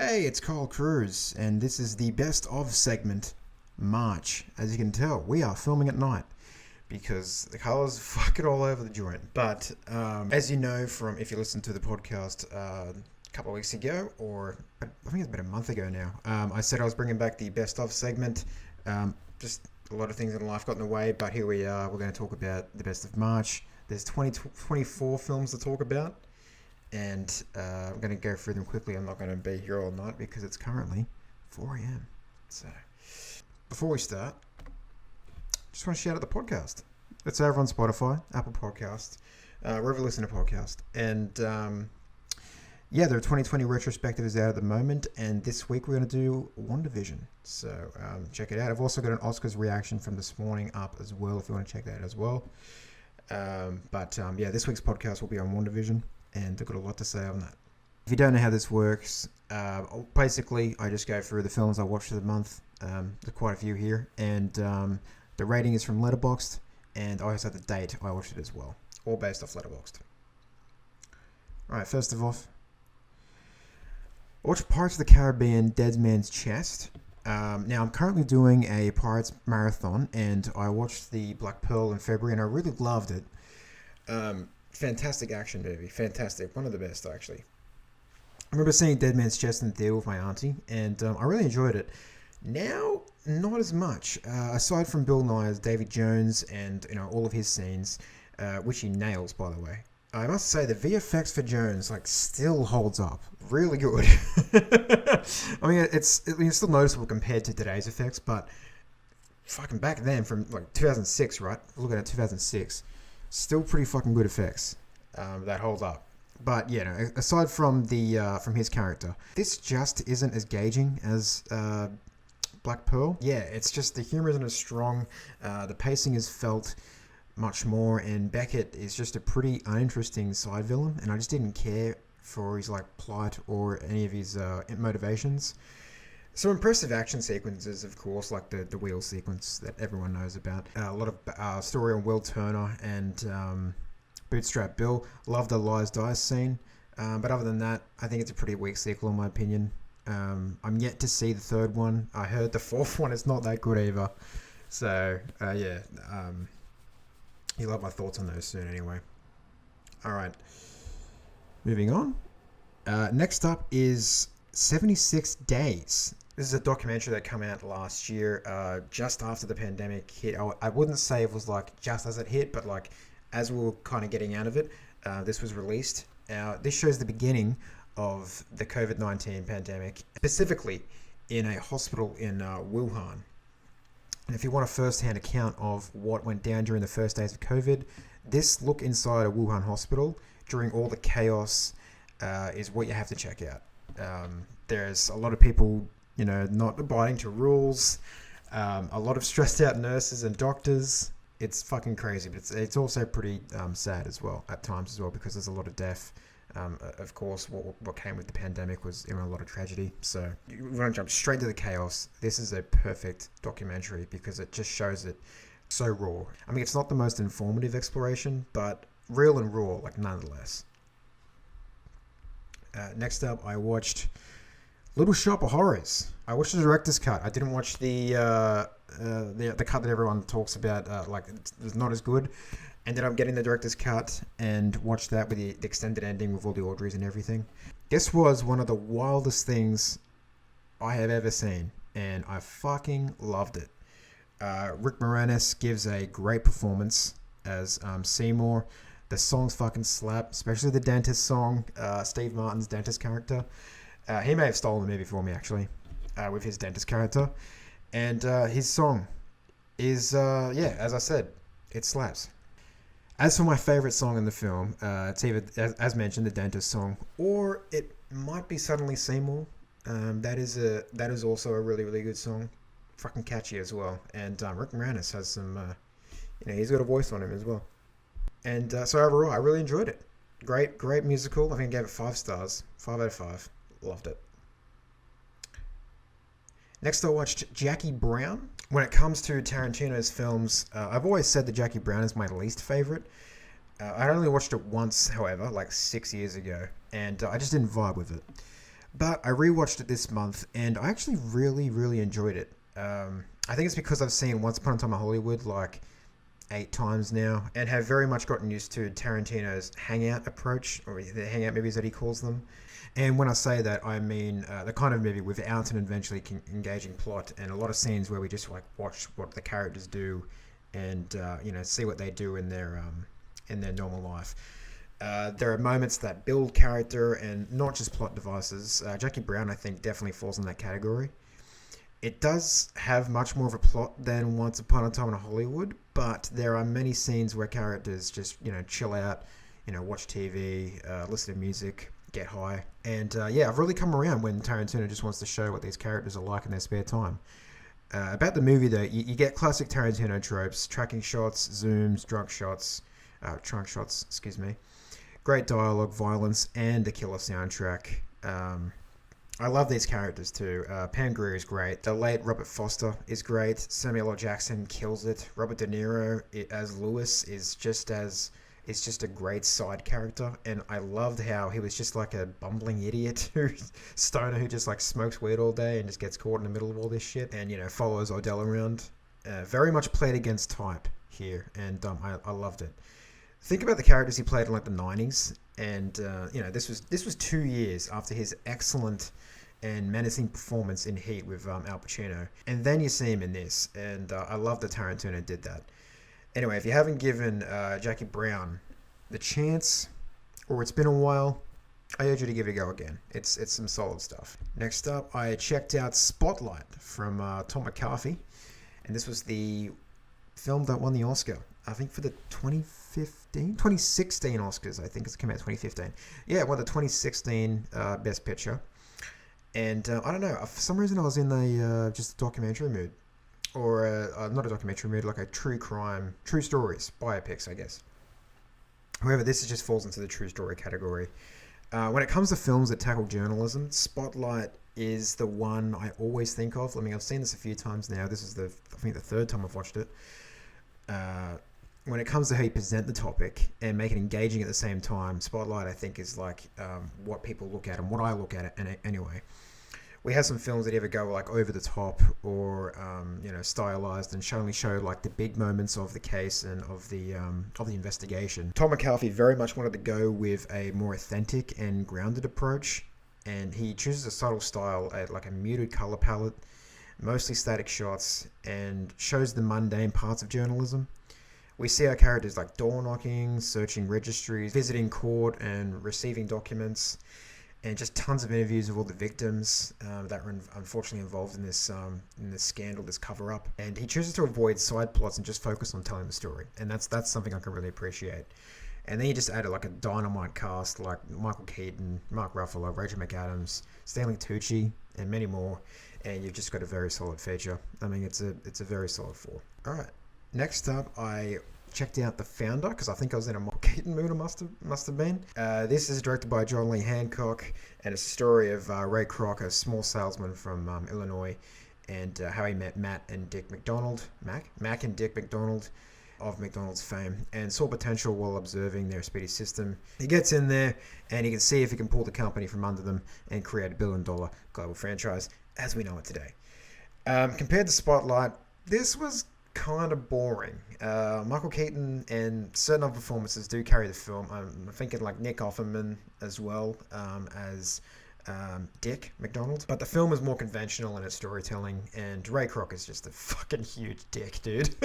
Hey, it's kylecroese, and this is the best of segment, March. As you can tell, we are filming at night because the colours fuck it all over the joint. But as you know from if you listened to the podcast a couple of weeks ago, or I think it's been a month ago now, I said I was bringing back the best of segment. Just a lot of things in life got in the way, but here we are. We're going to talk about the best of March. There's 24 films to talk about. And I'm going to go through them quickly. I'm not going to be here all night because it's currently 4 a.m. So, before we start, just want to shout out the podcast. It's over on Spotify, Apple Podcasts, wherever you listen to podcasts. And their 2020 retrospective is out at the moment. And this week we're going to do WandaVision. So, check it out. I've also got an Oscars reaction from this morning up as well if you want to check that out as well. This week's podcast will be on WandaVision. And I've got a lot to say on that. If you don't know how this works, basically I just go through the films I watched for the month. There's quite a few here. And the rating is from Letterboxd. And I also have the date I watched it as well. All based off Letterboxd. Alright, first of all, I watched Pirates of the Caribbean Dead Man's Chest. Now I'm currently doing a Pirates marathon. And I watched the Black Pearl in February. And I really loved it. Fantastic action movie. Fantastic. One of the best, actually. I remember seeing Dead Man's Chest in the theater with my auntie, and I really enjoyed it. Now, not as much. Aside from Bill Nye's Davy Jones and all of his scenes, which he nails, by the way. I must say the VFX for Jones still holds up. Really good. I mean, it's still noticeable compared to today's effects, but fucking back then, from 2006, right? Looking at 2006. Still pretty fucking good effects that hold up. But aside from from his character, this just isn't as engaging as Black Pearl. Yeah, it's just the humor isn't as strong. The pacing is felt much more, and Beckett is just a pretty uninteresting side villain, and I just didn't care for his plot or any of his motivations. Some impressive action sequences, of course, like the wheel sequence that everyone knows about. A lot of story on Will Turner and Bootstrap Bill. Love the Lies Dice scene. But other than that, I think it's a pretty weak sequel in my opinion. I'm yet to see the third one. I heard the fourth one is not that good either. So, you'll have my thoughts on those soon anyway. Alright. Moving on. Next up is 76 Days. This is a documentary that came out last year, just after the pandemic hit. I wouldn't say it was just as it hit, but as we were kind of getting out of it, this was released. This shows the beginning of the COVID-19 pandemic, specifically in a hospital in Wuhan. And if you want a first-hand account of what went down during the first days of COVID, this look inside a Wuhan hospital during all the chaos is what you have to check out. There's a lot of people not abiding to rules, a lot of stressed out nurses and doctors. It's fucking crazy, but it's also pretty sad as well at times as well, because there's a lot of death. Of course, what came with the pandemic was a lot of tragedy. So you want to jump straight to the chaos. This is a perfect documentary because it just shows it so raw. I mean, it's not the most informative exploration, but real and raw, nonetheless. Next up, I watched Little Shop of Horrors. I watched the director's cut. I didn't watch the cut that everyone talks about. It's not as good. Ended up getting the director's cut and watched that with the extended ending with all the Audreys and everything. This was one of the wildest things I have ever seen, and I fucking loved it. Rick Moranis gives a great performance as Seymour. The songs fucking slap, especially the dentist song, Steve Martin's dentist character. He may have stolen the movie for me, actually, with his dentist character. And his song is, as I said, it slaps. As for my favorite song in the film, it's either, as mentioned, the dentist song, or it might be Suddenly Seymour. That is also a really, really good song. Fucking catchy as well. And Rick Moranis has some, he's got a voice on him as well. And so overall, I really enjoyed it. Great musical. I think I gave it 5 stars. 5 out of 5. Loved it. Next, I watched Jackie Brown. When it comes to Tarantino's films, I've always said that Jackie Brown is my least favorite. I only watched it once, however, 6 years ago, and I just didn't vibe with it. But I rewatched it this month, and I actually really, really enjoyed it. I think it's because I've seen Once Upon a Time in Hollywood like 8 times now, and have very much gotten used to Tarantino's hangout approach, or the hangout movies that he calls them. And when I say that, I mean the kind of movie without an eventually engaging plot, and a lot of scenes where we just like watch what the characters do, and see what they do in their normal life. There are moments that build character and not just plot devices. Jackie Brown, I think, definitely falls in that category. It does have much more of a plot than Once Upon a Time in Hollywood, but there are many scenes where characters just, chill out, watch TV, listen to music, get high. And I've really come around when Tarantino just wants to show what these characters are like in their spare time. About the movie, though, you get classic Tarantino tropes: tracking shots, zooms, trunk shots, excuse me. Great dialogue, violence, and a killer soundtrack. I love these characters too. Pam Grier is great. The late Robert Foster is great. Samuel L. Jackson kills it. Robert De Niro as Lewis is just a great side character, and I loved how he was just like a bumbling idiot stoner who just like smokes weed all day and just gets caught in the middle of all this shit and follows Odell around. Very much played against type here, and I loved it. Think about the characters he played in like the 90s, and this was 2 years after his excellent and menacing performance in Heat with Al Pacino, and then you see him in this, and I love that Tarantino did that. Anyway, if you haven't given Jackie Brown the chance, or it's been a while, I urge you to give it a go again. It's some solid stuff. Next up, I checked out Spotlight from Tom McCarthy, and this was the film that won the Oscar, I think, for the 2016 Oscars. I think it's come out 2015. Yeah, it won the 2016 Best Picture. And I don't know, for some reason I was in just a documentary mood. Or not a documentary mood, like a true stories, biopics, I guess. However, this just falls into the true story category. When it comes to films that tackle journalism, Spotlight is the one I always think of. I mean, I've seen this a few times now. This is I think the third time I've watched it. When it comes to how you present the topic and make it engaging at the same time, Spotlight, I think, is like what people look at and what I look at it anyway. We have some films that either go like over the top or stylized and only show like the big moments of the case and of the investigation. Tom McCarthy very much wanted to go with a more authentic and grounded approach, and he chooses a subtle style, like a muted color palette, mostly static shots, and shows the mundane parts of journalism. We see our characters like door knocking, searching registries, visiting court and receiving documents, and just tons of interviews of all the victims that were unfortunately involved in this scandal, this cover-up. And he chooses to avoid side plots and just focus on telling the story. And that's something I can really appreciate. And then he just added like a dynamite cast like Michael Keaton, Mark Ruffalo, Rachel McAdams, Stanley Tucci, and many more. And you've just got a very solid feature. I mean, it's a very solid 4. All right. Next up, I checked out The Founder because I think I was in a Michael Keaton mood. Must have been. This is directed by John Lee Hancock, and it's a story of Ray Kroc, a small salesman from Illinois, and how he met Mac and Dick McDonald of McDonald's fame, and saw potential while observing their speedy system. He gets in there, and he can see if he can pull the company from under them and create a $1 billion global franchise as we know it today. Compared to Spotlight, this was kind of boring. Michael Keaton and certain other performances do carry the film. I'm thinking like Nick Offerman as well as Dick McDonald. But the film is more conventional in its storytelling, and Ray Kroc is just a fucking huge dick, dude.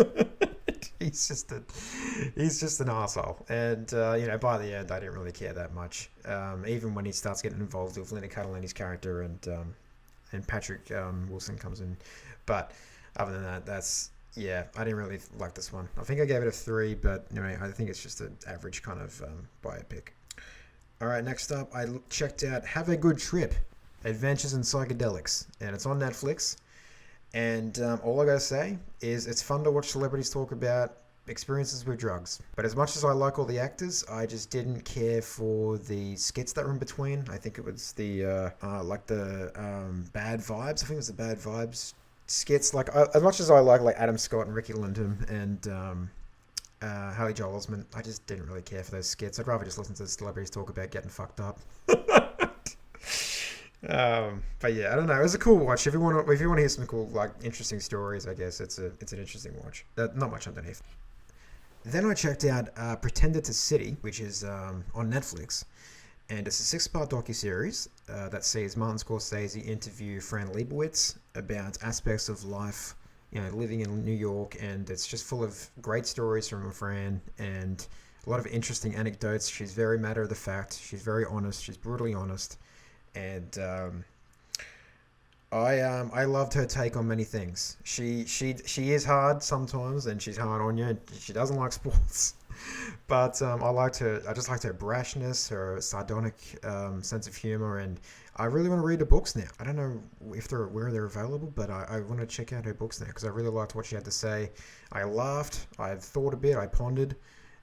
He's just an asshole. And by the end, I didn't really care that much. Even when he starts getting involved with Linda Cardellini's character and Patrick Wilson comes in. But other than that, I didn't really like this one. I think I gave it a 3, but anyway, I think it's just an average kind of biopic. All right, next up, I checked out Have a Good Trip, Adventures in Psychedelics, and it's on Netflix. And all I gotta say is it's fun to watch celebrities talk about experiences with drugs. But as much as I like all the actors, I just didn't care for the skits that were in between. I think it was the Bad Vibes. I think it was the Bad Vibes skits. Like as much as I like Adam Scott and Ricky Lyndon and Haley Joel Osment, I just didn't really care for those skits. I'd rather just listen to the celebrities talk about getting fucked up. But yeah, I don't know. It was a cool watch. If you want to hear some cool, like, interesting stories, I guess it's an interesting watch. Not much underneath. Then I checked out Pretender to City, which is on Netflix, and it's a six-part docuseries that sees Martin Scorsese interview Fran Lebowitz about aspects of life, living in New York, and it's just full of great stories from Fran and a lot of interesting anecdotes. She's very matter of the fact. She's very honest. She's brutally honest, and I loved her take on many things. She is hard sometimes, and she's hard on you. And she doesn't like sports, but I liked her. I just liked her brashness, her sardonic sense of humor, and I really want to read her books now. I don't know if where they're available, but I want to check out her books now because I really liked what she had to say. I laughed. I thought a bit. I pondered,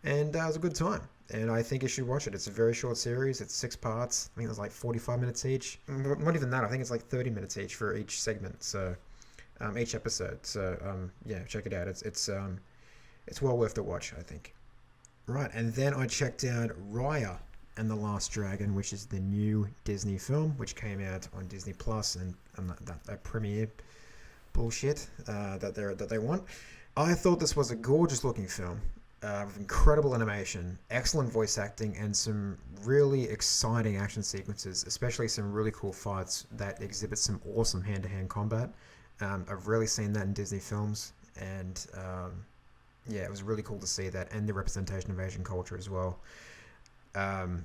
and it was a good time. And I think you should watch it. It's a very short series. It's 6 parts. I think it was like 45 minutes each. Not even that. I think it's like 30 minutes each for each segment. So, each episode. So, yeah, check it out. It's well worth the watch, I think. Right, and then I checked out Raya and the Last Dragon, which is the new Disney film, which came out on Disney Plus, and that premiere bullshit that they want. I thought this was a gorgeous looking film. With incredible animation, excellent voice acting, and some really exciting action sequences, especially some really cool fights that exhibit some awesome hand-to-hand combat. I've rarely seen that in Disney films, and yeah, it was really cool to see that, and the representation of Asian culture as well.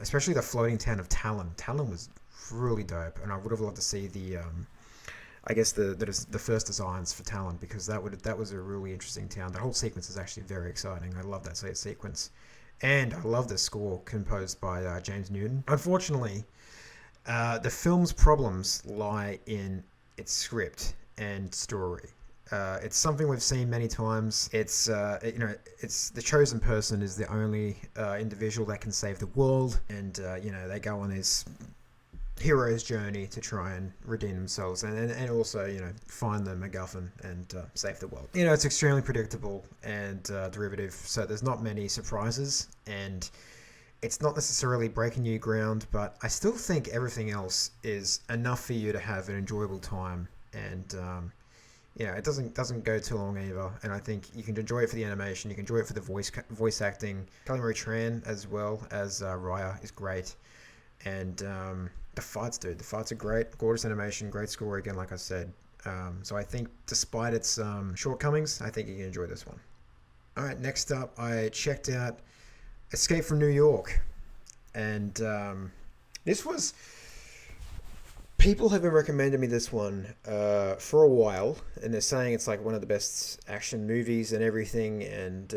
Especially the floating town of Talon. Talon was really dope, and I would have loved to see I guess the first designs for Talon, because that was a really interesting town. The whole sequence is actually very exciting. I love that sequence, and I love the score composed by James Newton. Unfortunately, the film's problems lie in its script and story. It's something we've seen many times. It's the chosen person is the only individual that can save the world, and they go on this hero's journey to try and redeem themselves and also find the MacGuffin and save the world. It's extremely predictable and derivative, so there's not many surprises, and it's not necessarily breaking new ground, but I still think everything else is enough for you to have an enjoyable time, and it doesn't go too long either, and I think you can enjoy it for the animation, you can enjoy it for the voice acting. Kelly Marie Tran as well as Raya is great, and the fights are great. Gorgeous animation, great score again, like I said. So I think despite its shortcomings, I think you can enjoy this one. Alright, next up, I checked out Escape from New York. And this was... People have been recommending me this one for a while, and they're saying it's like one of the best action movies and everything, and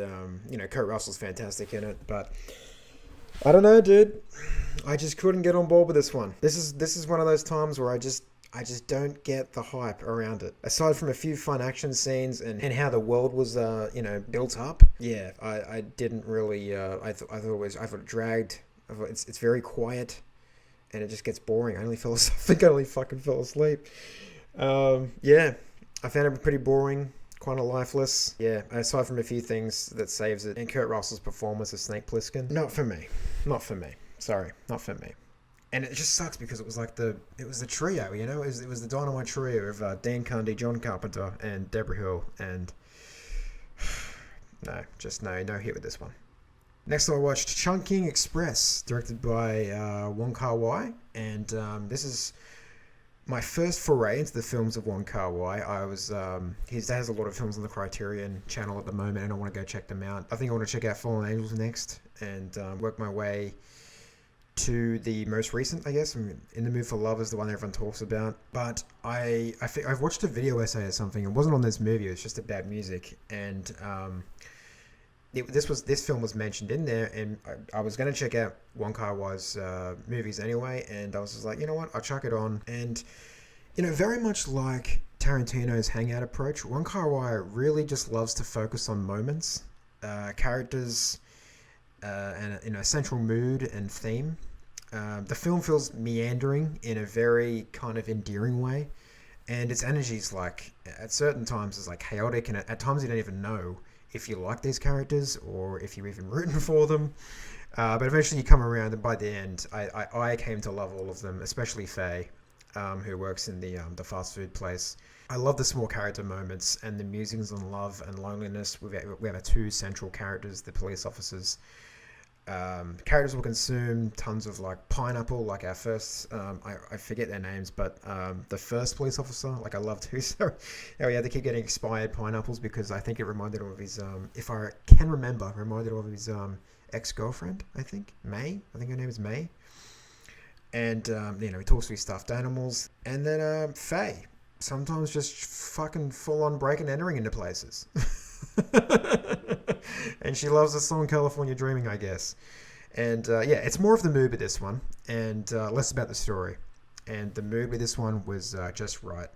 Kurt Russell's fantastic in it, but I don't know, dude. I just couldn't get on board with this one. This is one of those times where I just don't get the hype around it. Aside from a few fun action scenes and how the world was built up, yeah, I didn't really. I thought it dragged. It's very quiet, and it just gets boring. I think I only fucking fell asleep. Yeah, I found it pretty boring. Kind of lifeless. Yeah, aside from a few things that saves it. And Kurt Russell's performance as Snake Plissken. Not for me. Sorry, not for me. And it just sucks because it was the trio, It was the dynamite trio of Dan Cundy, John Carpenter, and Deborah Hill. And no hit with this one. Next I watched Chungking Express, directed by Wong Kar-wai. And this is my first foray into the films of Wong Kar-wai. He has a lot of films on the Criterion channel at the moment, and I want to go check them out. I think I want to check out Fallen Angels next, and work my way to the most recent, I guess. In the Mood for Love is the one everyone talks about. But I've watched a video essay or something. It wasn't on this movie. It was just about music, and this film was mentioned in there, and I was going to check out Wong Kar-wai's movies anyway, and I was just like, you know what, I'll chuck it on. And very much like Tarantino's Hangout approach, Wong Kar-wai really just loves to focus on moments, characters, and a central mood and theme. The film feels meandering in a very kind of endearing way, and its energy is at certain times is chaotic, and at times you don't even know if you like these characters or if you're even rooting for them. But eventually you come around, and by the end, I came to love all of them, especially Faye. who works in the fast food place. I love the small character moments and the musings on love and loneliness. We have our two central characters, the police officers. Characters will consume tons of like pineapple, like our first, I forget their names, but the first police officer, like I loved who, so he had to keep getting expired pineapples because I think it reminded him of his, if I can remember, reminded him of his ex-girlfriend, I think her name is May. And, he talks to his stuffed animals. And then Faye, sometimes just fucking full-on break and entering into places. And she loves the song California Dreaming, I guess. And it's more of the mood with this one and less about the story. And the mood with this one was just right.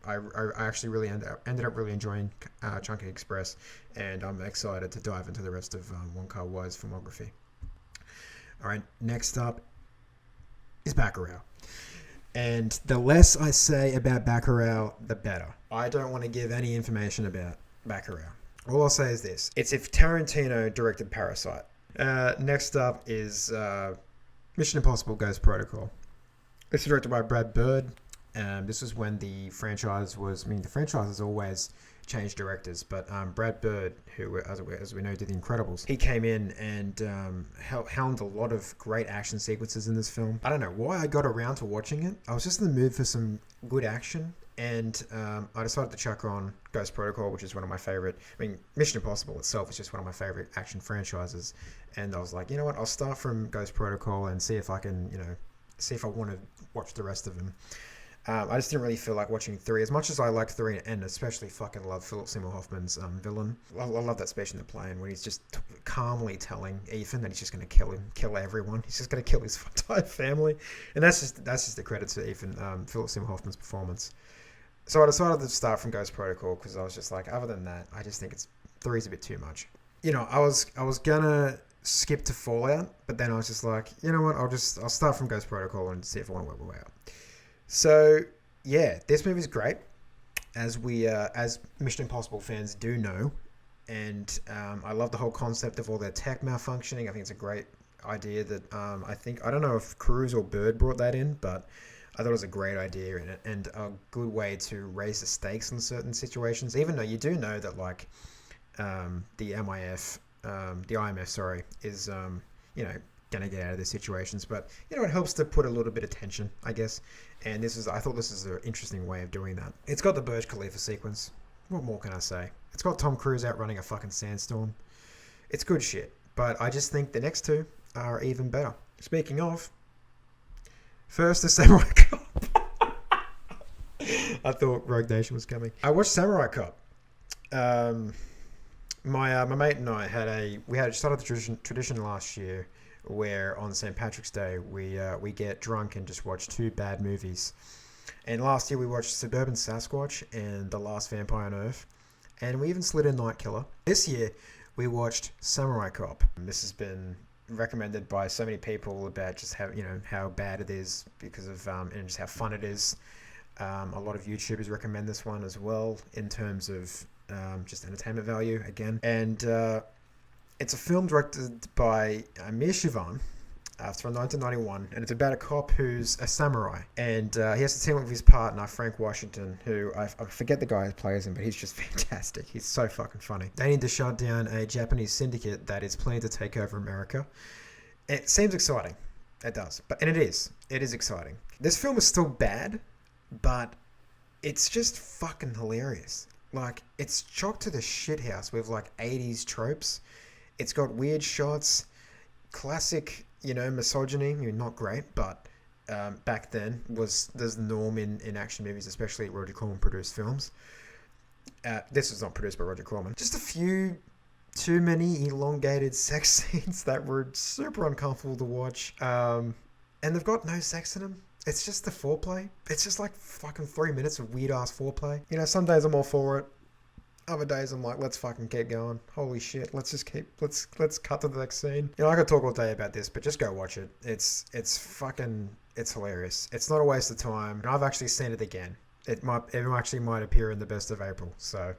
I actually really ended up really enjoying Chunky Express, and I'm excited to dive into the rest of Wong Kar-wai's filmography. All right, next up is Bacurau. And the less I say about Bacurau, the better. I don't want to give any information about Bacurau. All I'll say is this. It's if Tarantino directed Parasite. Next up is Mission Impossible Ghost Protocol. This is directed by Brad Bird. This was when the franchise has always changed directors, but Brad Bird, who, as we know, did The Incredibles, he came in and helmed a lot of great action sequences in this film. I don't know why I got around to watching it. I was just in the mood for some good action, and I decided to chuck on Ghost Protocol, which is one of my favorite. Mission Impossible itself is just one of my favorite action franchises, and I was like, you know what? I'll start from Ghost Protocol and see if I can, see if I want to watch the rest of them. I just didn't really feel like watching 3 as much as I like 3 and especially fucking love Philip Seymour Hoffman's villain. I love that speech in the plane when he's just calmly telling Ethan that he's just going to kill everyone. He's just going to kill his entire family, and that's just the credit to Ethan, Philip Seymour Hoffman's performance. So I decided to start from Ghost Protocol because I was just like, other than that, I just think 3 is a bit too much. I was gonna skip to Fallout, but then I was just like, you know what? I'll start from Ghost Protocol and see if I want to work my way out. So, yeah, this movie's great, as Mission Impossible fans do know, and I love the whole concept of all their tech malfunctioning. I think it's a great idea that I don't know if Cruise or Bird brought that in, but I thought it was a great idea and a good way to raise the stakes in certain situations, even though you do know that, like, the IMF, is, going to get out of these situations, but it helps to put a little bit of tension, I guess. And I thought this is an interesting way of doing that. It's got the Burj Khalifa sequence. What more can I say? It's got Tom Cruise out running a fucking sandstorm. It's good shit, but I just think the next 2 are even better. Speaking of, first the Samurai Cop. I thought Rogue Nation was coming. I watched Samurai Cop. My mate and I had started the tradition last year where on St. Patrick's Day we get drunk and just watch 2 bad movies. And last year we watched Suburban Sasquatch and The Last Vampire on Earth, and we even slid in Night Killer. This year we watched Samurai Cop. This has been recommended by so many people about just how bad it is because of and just how fun it is. A lot of YouTubers recommend this one as well in terms of just entertainment value again. And it's a film directed by Amir Shivan from 1991, and it's about a cop who's a samurai, and he has to team up with his partner Frank Washington, who I forget the guy who plays him, but he's just fantastic. He's so fucking funny. They need to shut down a Japanese syndicate that is planning to take over America. It seems exciting. It does, and it is exciting. This film is still bad, but it's just fucking hilarious. Like, it's chocked to the shithouse with like 80s tropes. It's got weird shots, classic, misogyny. Not great, but back then there's the norm in action movies, especially Roger Corman produced films. This was not produced by Roger Corman. Just a few too many elongated sex scenes that were super uncomfortable to watch. And they've got no sex in them. It's just the foreplay. It's just like fucking 3 minutes of weird ass foreplay. Some days I'm all for it. Other days I'm like, let's fucking keep going. Holy shit, let's cut to the next scene. I could talk all day about this, but just go watch it. It's hilarious. It's not a waste of time. And I've actually seen it again. It actually might appear in the best of April. So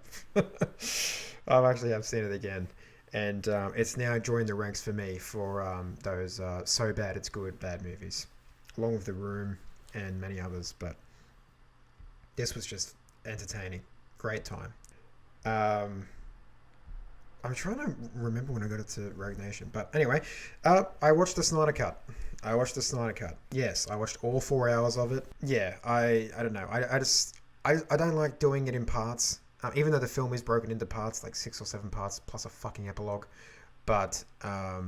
I've seen it again. And it's now joined the ranks for me for those so bad it's good bad movies. Along with The Room and many others, but this was just entertaining. Great time. I'm trying to remember when I got it to Rogue Nation, but anyway, I watched the Snyder Cut. Yes, I watched all 4 hours of it. Yeah, I don't know. I don't like doing it in parts. Even though the film is broken into parts, like 6 or 7 parts plus a fucking epilogue. But I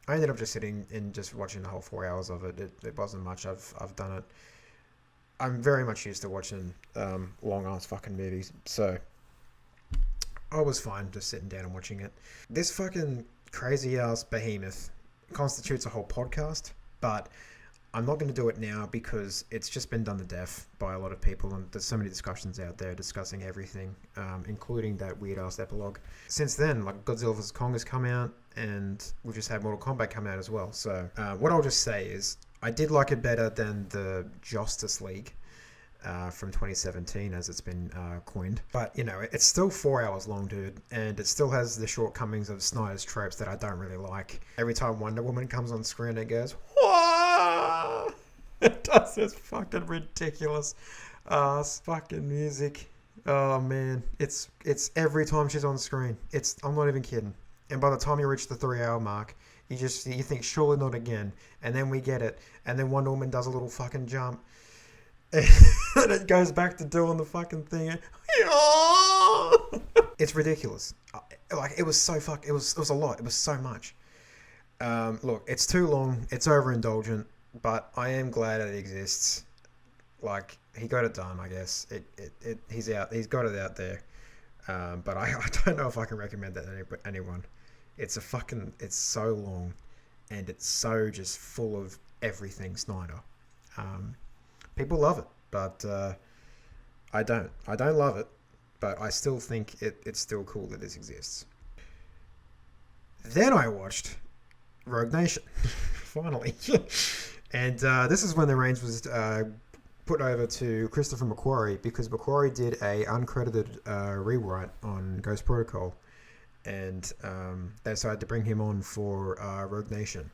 ended up just sitting and just watching the whole 4 hours of it. It wasn't much. I've done it. I'm very much used to watching long ass fucking movies, so I was fine just sitting down and watching it. This fucking crazy ass behemoth constitutes a whole podcast, but I'm not going to do it now because it's just been done to death by a lot of people, and there's so many discussions out there discussing everything, including that weird ass epilogue. Since then, like Godzilla vs. Kong has come out, and we've just had Mortal Kombat come out as well. So what I'll just say is I did like it better than the Justice League from 2017, as it's been coined. But, you know, it's still 4 hours long, dude, and it still has the shortcomings of Snyder's tropes that I don't really like. Every time Wonder Woman comes on screen, it goes, whoa! It does this fucking ridiculous fucking music. Oh, man. It's every time she's on screen. I'm not even kidding. And by the time you reach the 3 hour mark, you think, surely not again. And then we get it. And then Wonder Woman does a little fucking jump. And it goes back to doing the fucking thing. It's ridiculous. Like, it was so it was a lot. It was so much. Look, it's too long. It's overindulgent, but I am glad it exists. Like, he got it done, I guess. He's out. He's got it out there. But I don't know if I can recommend that to anyone. It's so long, and it's so just full of everything Snyder. People love it, but I don't. I don't love it, but I still think it's still cool that this exists. Then I watched Rogue Nation, finally. And this is when the reins was put over to Christopher McQuarrie, because McQuarrie did a uncredited rewrite on Ghost Protocol, and they decided to bring him on for Rogue Nation.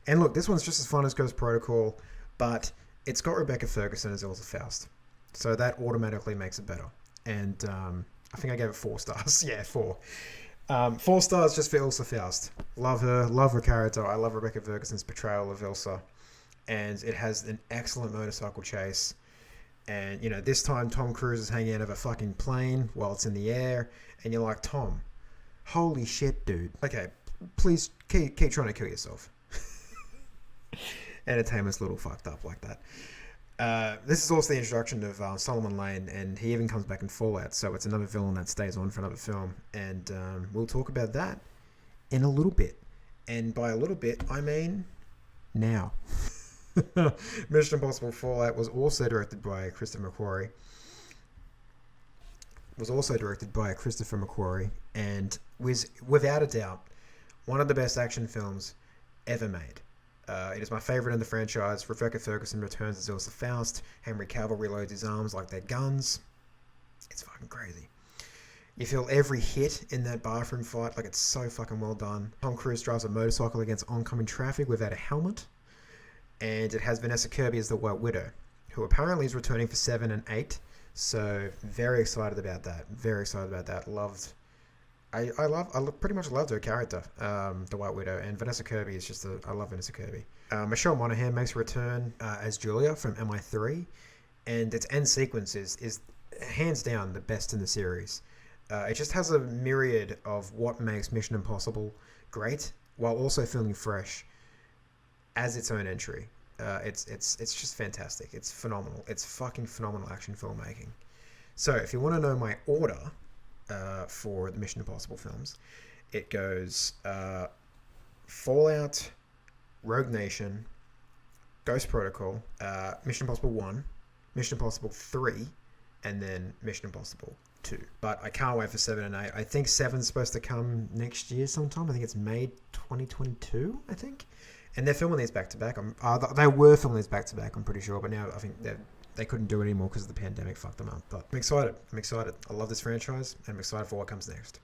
And look, this one's just as fun as Ghost Protocol, but it's got Rebecca Ferguson as Elsa Faust, so that automatically makes it better. And I think I gave it 4 stars. Yeah, 4. 4 stars just for Elsa Faust. Love her, love her character. I love Rebecca Ferguson's portrayal of Elsa. And it has an excellent motorcycle chase. And, you know, this time Tom Cruise is hanging out of a fucking plane while it's in the air. And you're like, Tom, holy shit, dude. Okay, please keep trying to kill yourself. Entertainment's a little fucked up like that. This is also the introduction of Solomon Lane, and he even comes back in Fallout, so it's another villain that stays on for another film, and we'll talk about that in a little bit. And by a little bit, I mean now. Mission Impossible Fallout was also directed by Christopher McQuarrie, and was, without a doubt, one of the best action films ever made. It is my favourite in the franchise. Rebecca Ferguson returns as Elsa Faust. Henry Cavill reloads his arms like they're guns. It's fucking crazy. You feel every hit in that bathroom fight. Like, it's so fucking well done. Tom Cruise drives a motorcycle against oncoming traffic without a helmet. And it has Vanessa Kirby as the White Widow, who apparently is returning for 7 and 8. So, very excited about that. I pretty much loved her character, the White Widow, and Vanessa Kirby is just I love Vanessa Kirby. Michelle Monaghan makes a return as Julia from MI3, and its end sequence is hands down the best in the series. It just has a myriad of what makes Mission Impossible great, while also feeling fresh as its own entry. It's just fantastic. It's phenomenal. It's fucking phenomenal action filmmaking. So if you want to know my order for the Mission Impossible films, it goes Fallout, Rogue Nation, Ghost Protocol, Mission Impossible 1, Mission Impossible 3, and then Mission Impossible 2. But I can't wait for 7 and 8. I think 7's supposed to come next year sometime. I think it's May 2022, I think. And they're filming these back-to-back. They were filming these back-to-back, I'm pretty sure. But now I think they couldn't do it anymore because the pandemic fucked them up. But I'm excited. I love this franchise, and I'm excited for what comes next.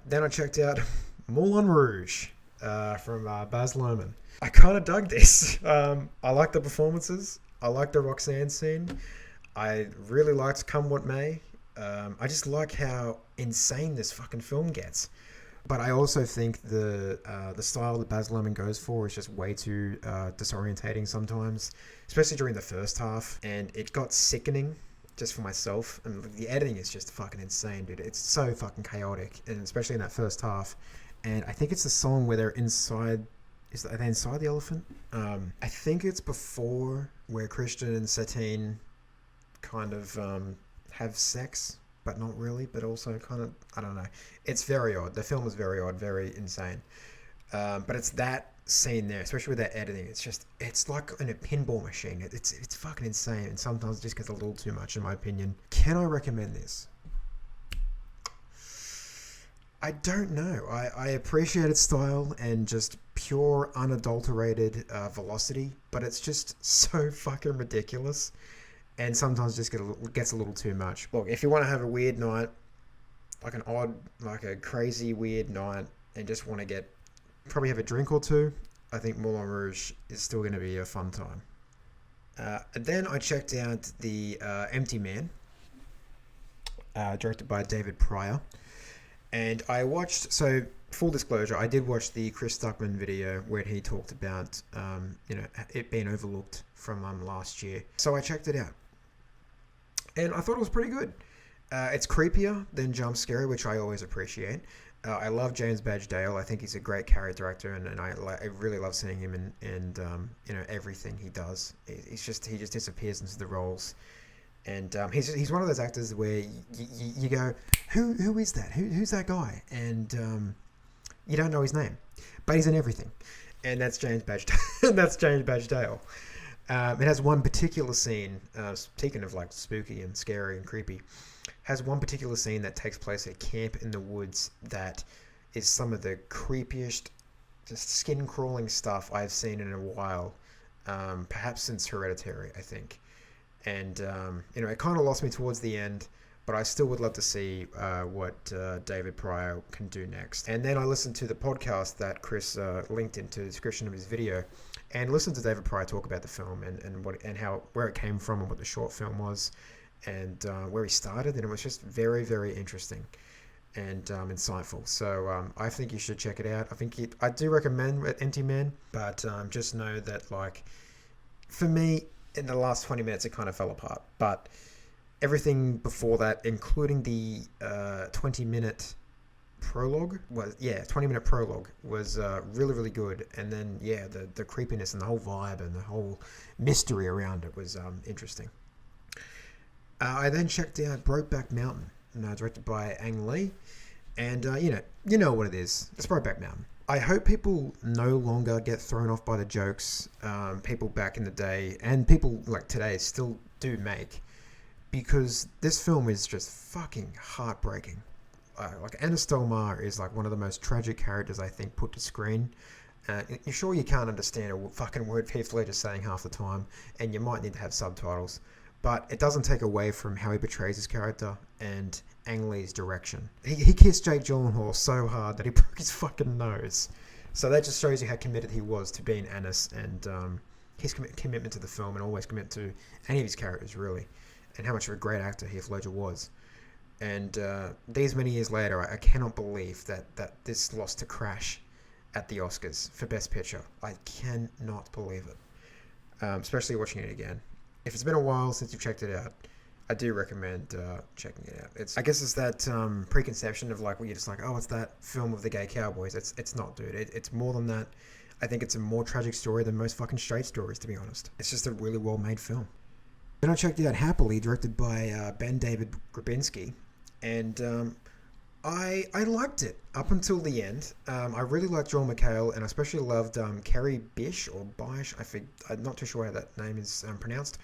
Then I checked out Moulin Rouge from Baz Luhrmann. I kind of dug this. I like the performances. I like the Roxanne scene. I really liked Come What May. I just like how insane this fucking film gets. But I also think the style that Baz Luhrmann goes for is just way too disorientating sometimes, especially during the first half. And it got sickening just for myself. And the editing is just fucking insane, dude. It's so fucking chaotic, and especially in that first half. And I think it's the song where they're inside. Are they inside the elephant? I think it's before where Christian and Satine kind of have sex, but not really, but also kind of, I don't know. It's very odd. The film is very odd, very insane. But it's that scene there, especially with that editing. It's like in a pinball machine. It's fucking insane, and sometimes it just gets a little too much, in my opinion. Can I recommend this? I don't know. I appreciate its style and just pure, unadulterated velocity, but it's just so fucking ridiculous, and sometimes just gets a little too much. Look, if you want to have a weird night, like a crazy weird night, and just want to probably have a drink or two, I think Moulin Rouge is still going to be a fun time. Then I checked out the Empty Man, directed by David Pryor. And I watched, so full disclosure, I did watch the Chris Stuckman video where he talked about, it being overlooked from last year. So I checked it out. And I thought it was pretty good. It's creepier than jump scary, which I always appreciate. I love James Badge Dale. I think he's a great character actor, and I really love seeing him in everything he does. He just disappears into the roles. And he's one of those actors where you go, who is that? Who's that guy? And you don't know his name, but he's in everything. And that's James Badge. That's James Badge Dale. It has one particular scene. Speaking of like spooky and scary and creepy, has one particular scene that takes place at camp in the woods that is some of the creepiest, just skin crawling stuff I've seen in a while. Perhaps since Hereditary, I think. And, it kind of lost me towards the end, but I still would love to see what David Pryor can do next. And then I listened to the podcast that Chris linked into the description of his video, and listened to David Pryor talk about the film and where it came from and what the short film was, and where he started. And it was just very, very interesting and insightful. So I think you should check it out. I do recommend Empty Man, but just know that, like, for me, in the last 20 minutes, it kind of fell apart. But everything before that, including the 20-minute prologue, was really, really good. And then, the creepiness and the whole vibe and the whole mystery around it was interesting. I then checked out Brokeback Mountain, directed by Ang Lee. And, you know what it is. It's Brokeback Mountain. I hope people no longer get thrown off by the jokes people back in the day and people like today still do make, because this film is just fucking heartbreaking. Like Anna Stelmar is like one of the most tragic characters I think put to screen. You're sure you can't understand a fucking word Heath Ledger's saying half the time, and you might need to have subtitles. But it doesn't take away from how he portrays his character and Ang Lee's direction. He kissed Jake Gyllenhaal so hard that he broke his fucking nose. So that just shows you how committed he was to being Annis, and his commitment to the film, and always commit to any of his characters, really, and how much of a great actor Heath Ledger was. And these many years later, I cannot believe that this lost to Crash at the Oscars for Best Picture. I cannot believe it, especially watching it again. If it's been a while since you've checked it out, I do recommend checking it out. I guess it's that preconception of like, where you're just like, oh, it's that film of the gay cowboys. It's not, dude. It's more than that. I think it's a more tragic story than most fucking straight stories, to be honest. It's just a really well-made film. Then I checked out Happily, directed by Ben David Grabinski, and I liked it up until the end. I really liked Joel McHale, and I especially loved Carrie Bish, or Bish. I'm not too sure how that name is pronounced.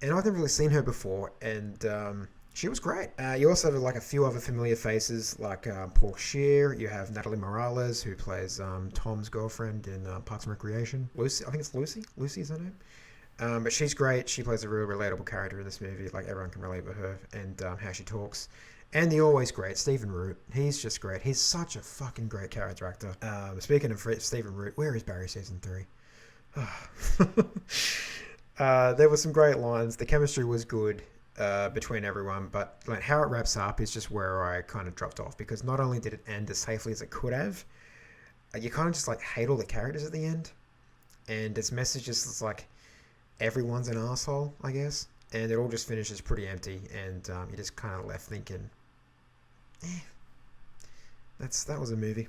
And I've never really seen her before, and she was great. You also have like a few other familiar faces, like Paul Scheer. You have Natalie Morales, who plays Tom's girlfriend in Parks and Recreation. Lucy, I think it's Lucy. Lucy is her name. But she's great. She plays a real relatable character in this movie. Like, everyone can relate with her and how she talks. And the always great Stephen Root. He's just great. He's such a fucking great character actor. Speaking of Stephen Root, where is Barry Season 3? There were some great lines. The chemistry was good between everyone, but like how it wraps up is just where I kind of dropped off because not only did it end as safely as it could have, you kind of just like hate all the characters at the end, and its message is like everyone's an asshole, I guess, and it all just finishes pretty empty, and you just kind of left thinking, eh, that was a movie.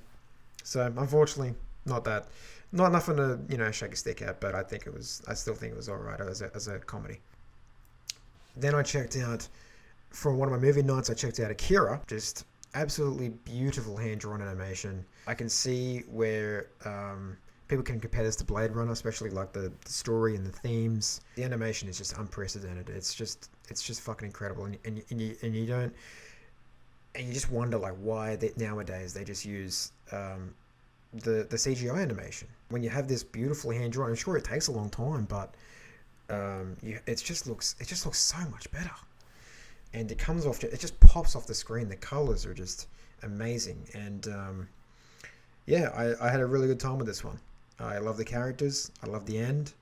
So unfortunately, not nothing to shake a stick at, but I still think it was alright as a comedy. Then I checked out for one of my movie nights. I checked out Akira, just absolutely beautiful hand drawn animation. I can see where people can compare this to Blade Runner, especially like the story and the themes. The animation is just unprecedented. It's just fucking incredible, and you don't. And you just wonder like why nowadays they just use the CGI animation when you have this beautiful hand drawn. I'm sure it takes a long time, but it just looks so much better, and it just pops off the screen. The colors are just amazing, and yeah, I had a really good time with this one. I love the characters. I love the end.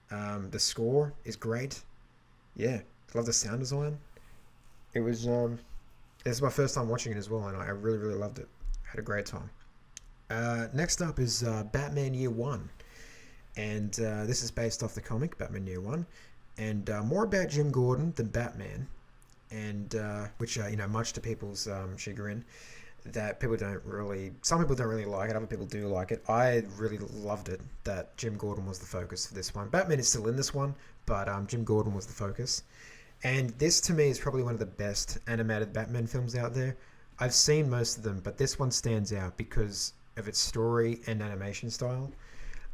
The score is great. Yeah, I love the sound design. It was this is my first time watching it as well, and I really really loved it. Had a great time. Next up is Batman Year One, and this is based off the comic Batman Year One, and more about Jim Gordon than Batman, and which much to people's chagrin, that some people don't really like it, other people do like it. I really loved it that Jim Gordon was the focus for this one. Batman is still in this one, but Jim Gordon was the focus, and this to me is probably one of the best animated Batman films out there. I've seen most of them, but this one stands out because of its story and animation style.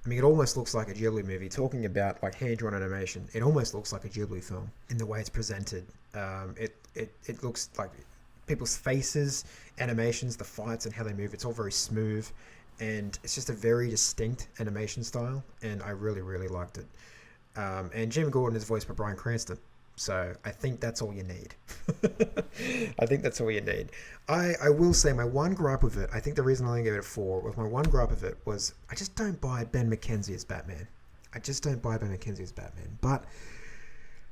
I mean, it almost looks like a Ghibli movie. Talking about like hand-drawn animation, it almost looks like a Ghibli film in the way it's presented. It looks like people's faces, animations, the fights, and how they move. It's all very smooth, and it's just a very distinct animation style, and I really, really liked it. And Jim Gordon is voiced by Bryan Cranston. So I think that's all you need. I think that's all you need. I will say my one gripe with it, I think the reason I only gave it a 4, was my one gripe of it was I just don't buy Ben McKenzie as Batman. I just don't buy Ben McKenzie as Batman. But,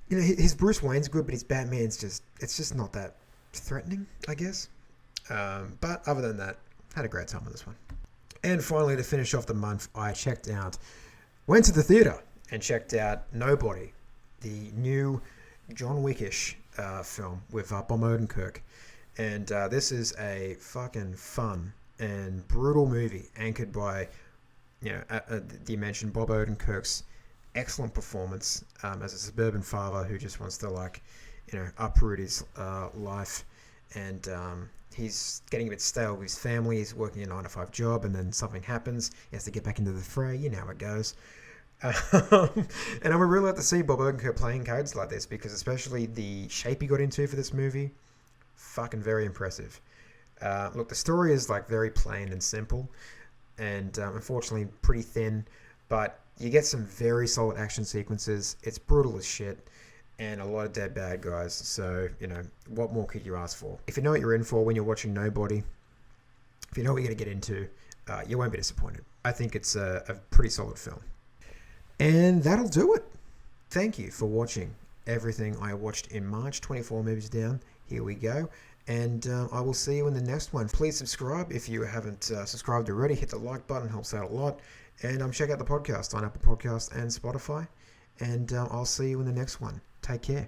his Bruce Wayne's good, but his Batman's it's just not that threatening, I guess. But other than that, had a great time with this one. And finally, to finish off the month, went to the theatre and checked out Nobody, the new John Wickish film with Bob Odenkirk, and this is a fucking fun and brutal movie anchored by the mentioned Bob Odenkirk's excellent performance as a suburban father who just wants to uproot his life, and he's getting a bit stale with his family. He's working a 9-to-5 job, and then something happens. He has to get back into the fray. You know how it goes. And I would really like to see Bob Odenkirk playing characters like this, because especially the shape he got into for this movie, fucking very impressive. Look, the story is very plain and simple, and unfortunately pretty thin, but you get some very solid action sequences. It's brutal as shit, and a lot of dead bad guys. So what more could you ask for? If you know what you're in for when you're watching Nobody, if you know what you're going to get into, you won't be disappointed. I think it's a pretty solid film. And that'll do it. Thank you for watching everything I watched in March. 24 movies down. Here we go. And I will see you in the next one. Please subscribe if you haven't subscribed already. Hit the like button. Helps out a lot. And check out the podcast on Apple Podcasts and Spotify. And I'll see you in the next one. Take care.